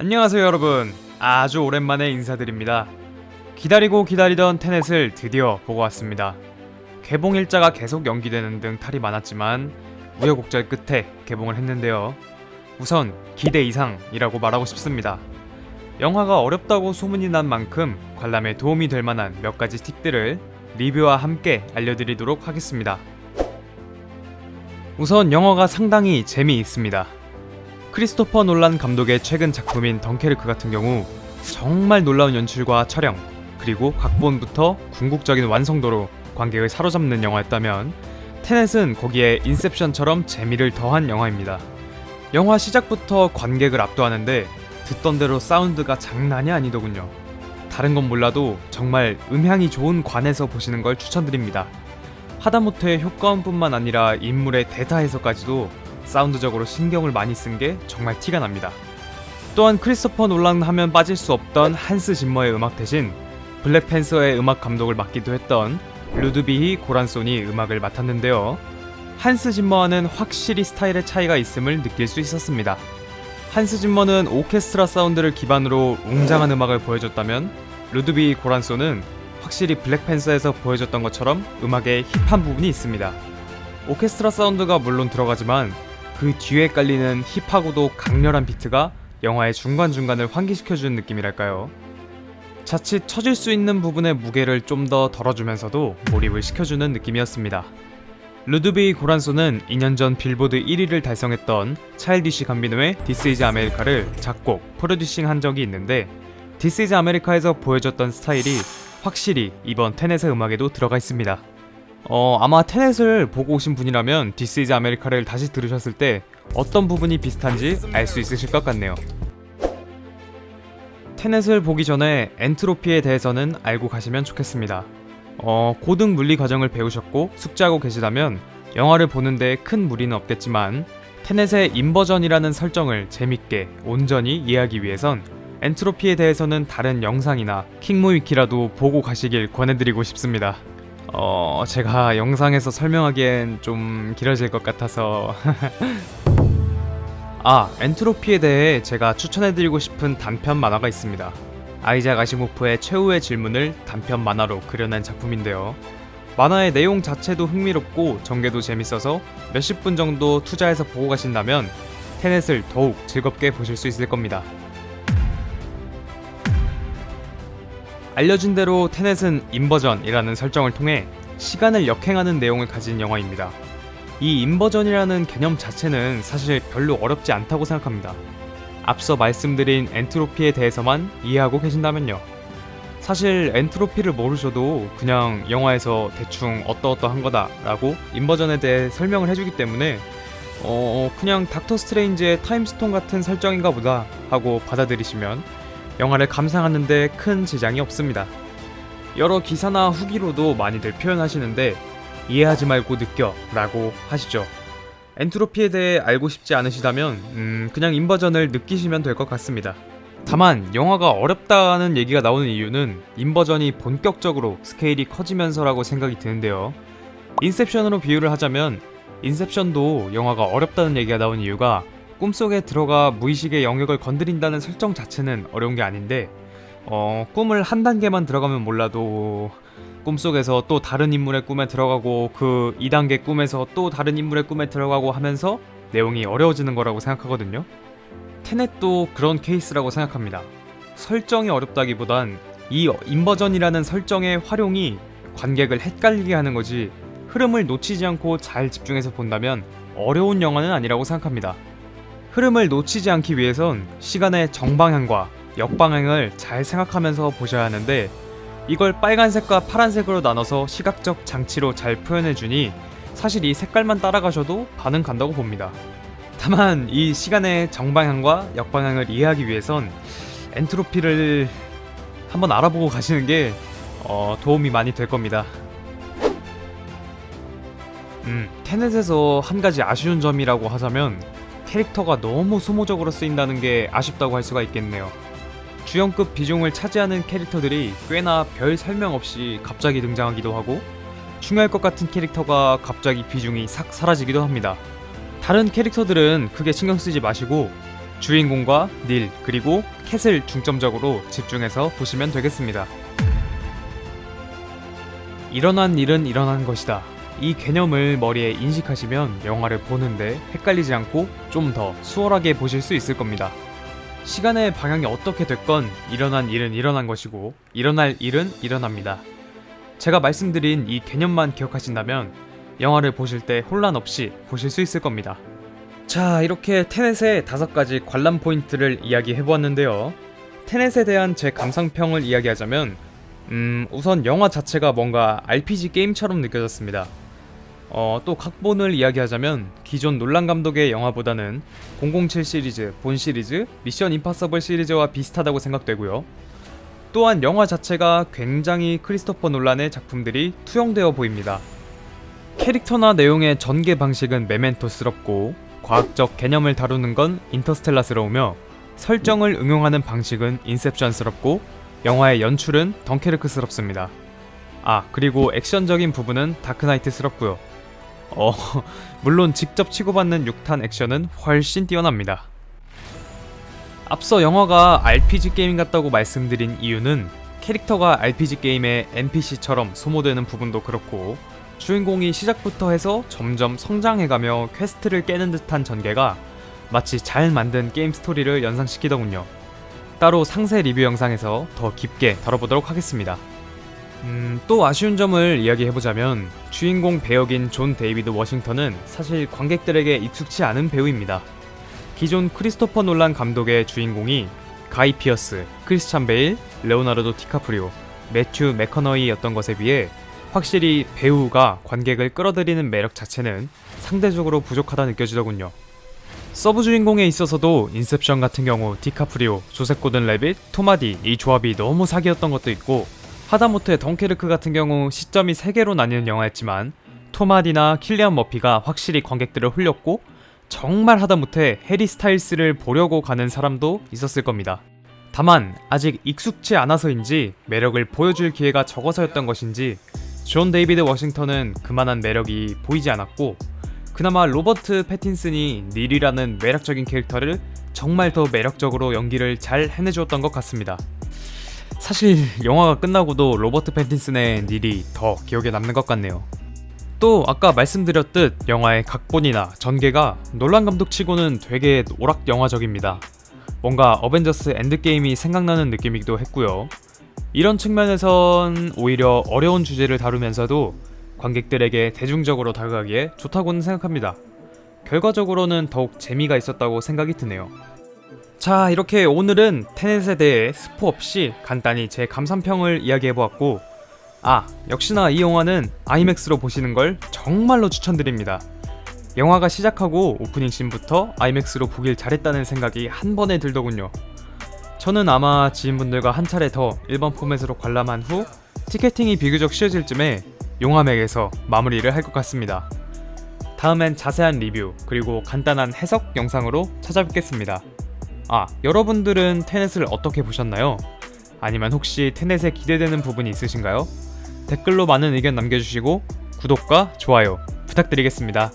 안녕하세요 여러분, 아주 오랜만에 인사드립니다. 기다리고 기다리던 테넷을 드디어 보고 왔습니다. 개봉 일자가 계속 연기되는 등 탈이 많았지만 우여곡절 끝에 개봉을 했는데요. 우선 기대 이상이라고 말하고 싶습니다. 영화가 어렵다고 소문이 난 만큼 관람에 도움이 될 만한 몇 가지 팁들을 리뷰와 함께 알려드리도록 하겠습니다. 우선 영화가 상당히 재미있습니다. 크리스토퍼 놀란 감독의 최근 작품인 덩케르크 같은 경우 정말 놀라운 연출과 촬영, 그리고 각본부터 궁극적인 완성도로 관객을 사로잡는 영화였다면, 테넷은 거기에 인셉션처럼 재미를 더한 영화입니다. 영화 시작부터 관객을 압도하는데 듣던 대로 사운드가 장난이 아니더군요. 다른 건 몰라도 정말 음향이 좋은 관에서 보시는 걸 추천드립니다. 하다못해 효과음뿐만 아니라 인물의 대사에서까지도 사운드적으로 신경을 많이 쓴 게 정말 티가 납니다. 또한 크리스토퍼 놀란 하면 빠질 수 없던 한스 짐머의 음악 대신 블랙팬서의 음악 감독을 맡기도 했던 루드비히 고란손이 음악을 맡았는데요. 한스 짐머와는 확실히 스타일의 차이가 있음을 느낄 수 있었습니다. 한스 짐머는 오케스트라 사운드를 기반으로 웅장한 음악을 보여줬다면, 루드비히 고란손은 확실히 블랙팬서에서 보여줬던 것처럼 음악에 힙한 부분이 있습니다. 오케스트라 사운드가 물론 들어가지만 그 뒤에 깔리는 힙하고도 강렬한 비트가 영화의 중간중간을 환기시켜주는 느낌이랄까요. 자칫 처질 수 있는 부분의 무게를 좀 더 덜어주면서도 몰입을 시켜주는 느낌이었습니다. 루드비히 고란손은 2년 전 빌보드 1위를 달성했던 차일디시 감비노의 This is America를 작곡, 프로듀싱 한 적이 있는데, This is America에서 보여줬던 스타일이 확실히 이번 테넷의 음악에도 들어가 있습니다. 아마 테넷을 보고 오신 분이라면 This is America를 다시 들으셨을 때 어떤 부분이 비슷한지 알 수 있으실 것 같네요. 테넷을 보기 전에 엔트로피에 대해서는 알고 가시면 좋겠습니다. 고등 물리 과정을 배우셨고 숙지하고 계시다면 영화를 보는데 큰 무리는 없겠지만, 테넷의 인버전이라는 설정을 재밌게 온전히 이해하기 위해선 엔트로피에 대해서는 다른 영상이나 킹무위키라도 보고 가시길 권해드리고 싶습니다. 제가 영상에서 설명하기엔 좀 길어질 것 같아서 엔트로피에 대해 제가 추천해드리고 싶은 단편 만화가 있습니다. 아이작 아시모프의 최후의 질문을 단편 만화로 그려낸 작품인데요. 만화의 내용 자체도 흥미롭고 전개도 재밌어서 몇십 분 정도 투자해서 보고 가신다면 테넷을 더욱 즐겁게 보실 수 있을 겁니다. 알려진 대로 테넷은 인버전이라는 설정을 통해 시간을 역행하는 내용을 가진 영화입니다. 이 인버전이라는 개념 자체는 사실 별로 어렵지 않다고 생각합니다. 앞서 말씀드린 엔트로피에 대해서만 이해하고 계신다면요. 사실 엔트로피를 모르셔도 그냥 영화에서 대충 어떠어떠한 거다 라고 인버전에 대해 설명을 해주기 때문에 그냥 닥터 스트레인지의 타임스톤 같은 설정인가 보다 하고 받아들이시면 영화를 감상하는데 큰 지장이 없습니다. 여러 기사나 후기로도 많이들 표현하시는데 이해하지 말고 느껴 라고 하시죠. 엔트로피에 대해 알고 싶지 않으시다면 그냥 인버전을 느끼시면 될 것 같습니다. 다만 영화가 어렵다는 얘기가 나오는 이유는 인버전이 본격적으로 스케일이 커지면서라고 생각이 드는데요. 인셉션으로 비유를 하자면 인셉션도 영화가 어렵다는 얘기가 나온 이유가 꿈속에 들어가 무의식의 영역을 건드린다는 설정 자체는 어려운 게 아닌데, 꿈을 한 단계만 들어가면 몰라도 꿈속에서 또 다른 인물의 꿈에 들어가고 그 2단계 꿈에서 또 다른 인물의 꿈에 들어가고 하면서 내용이 어려워지는 거라고 생각하거든요. 테넷도 그런 케이스라고 생각합니다. 설정이 어렵다기보단 이 인버전이라는 설정의 활용이 관객을 헷갈리게 하는 거지, 흐름을 놓치지 않고 잘 집중해서 본다면 어려운 영화는 아니라고 생각합니다. 흐름을 놓치지 않기 위해선 시간의 정방향과 역방향을 잘 생각하면서 보셔야 하는데, 이걸 빨간색과 파란색으로 나눠서 시각적 장치로 잘 표현해주니 사실 이 색깔만 따라가셔도 반응 간다고 봅니다. 다만 이 시간의 정방향과 역방향을 이해하기 위해선 엔트로피를 한번 알아보고 가시는 게 도움이 많이 될 겁니다. 테넷에서 한 가지 아쉬운 점이라고 하자면 캐릭터가 너무 소모적으로 쓰인다는 게 아쉽다고 할 수가 있겠네요. 주연급 비중을 차지하는 캐릭터들이 꽤나 별 설명 없이 갑자기 등장하기도 하고, 중요할 것 같은 캐릭터가 갑자기 비중이 싹 사라지기도 합니다. 다른 캐릭터들은 크게 신경 쓰지 마시고 주인공과 닐 그리고 캣을 중점적으로 집중해서 보시면 되겠습니다. 일어난 일은 일어난 것이다. 이 개념을 머리에 인식하시면 영화를 보는데 헷갈리지 않고 좀 더 수월하게 보실 수 있을 겁니다. 시간의 방향이 어떻게 됐건 일어난 일은 일어난 것이고 일어날 일은 일어납니다. 제가 말씀드린 이 개념만 기억하신다면 영화를 보실 때 혼란 없이 보실 수 있을 겁니다. 자, 이렇게 테넷의 5가지 관람 포인트를 이야기해보았는데요. 테넷에 대한 제 감상평을 이야기하자면 우선 영화 자체가 뭔가 RPG 게임처럼 느껴졌습니다. 또 각본을 이야기하자면 기존 놀란 감독의 영화보다는 007 시리즈, 본 시리즈, 미션 임파서블 시리즈와 비슷하다고 생각되고요. 또한 영화 자체가 굉장히 크리스토퍼 놀란의 작품들이 투영되어 보입니다. 캐릭터나 내용의 전개 방식은 메멘토스럽고 과학적 개념을 다루는 건 인터스텔라스러우며 설정을 응용하는 방식은 인셉션스럽고 영화의 연출은 덩케르크스럽습니다. 그리고 액션적인 부분은 다크나이트스럽고요. 물론 직접 치고받는 6탄 액션은 훨씬 뛰어납니다. 앞서 영화가 RPG 게임 같다고 말씀드린 이유는 캐릭터가 RPG 게임의 NPC처럼 소모되는 부분도 그렇고 주인공이 시작부터 해서 점점 성장해가며 퀘스트를 깨는 듯한 전개가 마치 잘 만든 게임 스토리를 연상시키더군요. 따로 상세 리뷰 영상에서 더 깊게 다뤄보도록 하겠습니다. 또 아쉬운 점을 이야기해보자면 주인공 배역인 존 데이비드 워싱턴은 사실 관객들에게 익숙치 않은 배우입니다. 기존 크리스토퍼 놀란 감독의 주인공이 가이 피어스, 크리스찬 베일, 레오나르도 디카프리오, 매튜 맥커너이였던 것에 비해 확실히 배우가 관객을 끌어들이는 매력 자체는 상대적으로 부족하다 느껴지더군요. 서브 주인공에 있어서도 인셉션 같은 경우 디카프리오, 조셉 고든 레빗, 톰 하디 이 조합이 너무 사기였던 것도 있고 하다못해 덩케르크 같은 경우 시점이 3개로 나뉘는 영화였지만 톰 하디나 킬리안 머피가 확실히 관객들을 홀렸고 정말 하다못해 해리 스타일스를 보려고 가는 사람도 있었을 겁니다. 다만 아직 익숙치 않아서인지 매력을 보여줄 기회가 적어서였던 것인지 존 데이비드 워싱턴은 그만한 매력이 보이지 않았고 그나마 로버트 패틴슨이 닐이라는 매력적인 캐릭터를 정말 더 매력적으로 연기를 잘 해내주었던 것 같습니다. 사실 영화가 끝나고도 로버트 패틴슨의 닐이 더 기억에 남는 것 같네요. 또 아까 말씀드렸듯 영화의 각본이나 전개가 놀란 감독치고는 되게 오락 영화적입니다. 뭔가 어벤져스 엔드게임이 생각나는 느낌이기도 했고요. 이런 측면에선 오히려 어려운 주제를 다루면서도 관객들에게 대중적으로 다가가기에 좋다고는 생각합니다. 결과적으로는 더욱 재미가 있었다고 생각이 드네요. 자, 이렇게 오늘은 테넷에 대해 스포 없이 간단히 제 감상평을 이야기해보았고 역시나 이 영화는 아이맥스로 보시는 걸 정말로 추천드립니다. 영화가 시작하고 오프닝 씬부터 아이맥스로 보길 잘했다는 생각이 한 번에 들더군요. 저는 아마 지인분들과 한 차례 더 일반 포맷으로 관람한 후 티켓팅이 비교적 쉬워질 쯤에 용화맥에서 마무리를 할 것 같습니다. 다음엔 자세한 리뷰 그리고 간단한 해석 영상으로 찾아뵙겠습니다. 여러분들은 테넷을 어떻게 보셨나요? 아니면 혹시 테넷에 기대되는 부분이 있으신가요? 댓글로 많은 의견 남겨주시고 구독과 좋아요 부탁드리겠습니다.